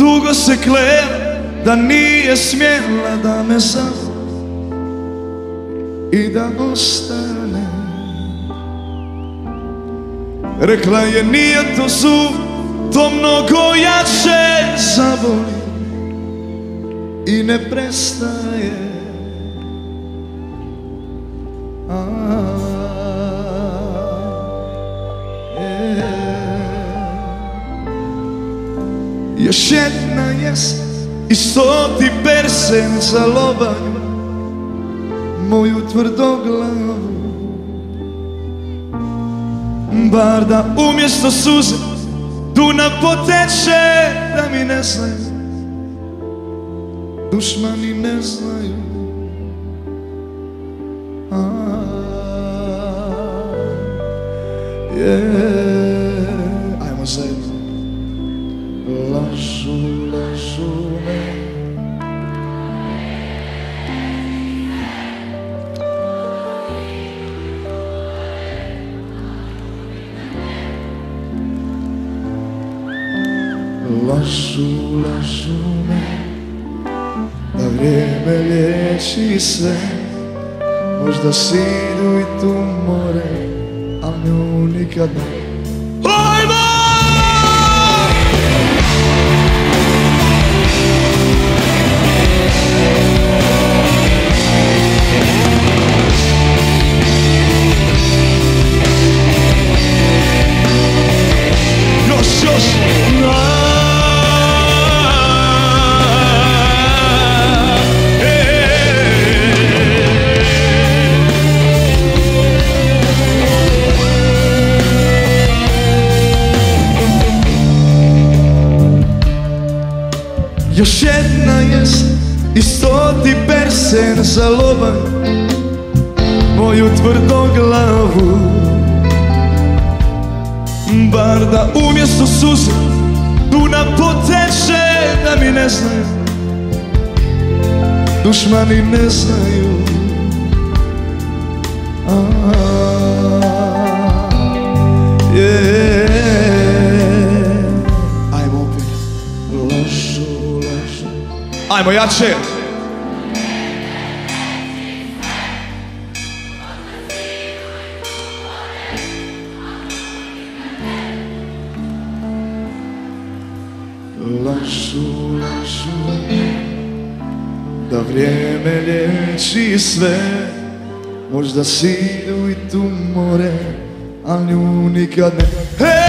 dugo se klela da nije smjela da me zavoli i da ostane. Rekla je nije to zub, to mnogo jače zaboli i ne prestaje. Još jedna jesen i 100 persen za lobanju moju tvrdoglavu. Bar da umjesto suze Dunav poteče, da mi ne znaju, dušmani ne znaju. Ajmo zajedno. Lažu, lažu me, lažu, lažu me, da vrijeme liječi sve. Možda si idu i tu more, al nju nikad ne. Još jedna jesen i 100 persen za lobanj moju tvrdoglavu. Bar da umjesto suze Dunav poteče, da mi ne znaju, dušmani ne znaju. Ajmo opet. Lažu, lažu. Ajmo jače. Lažu, lažu, da vrijeme liječi sve. Možda si idu i tu more, al nju nikad ne.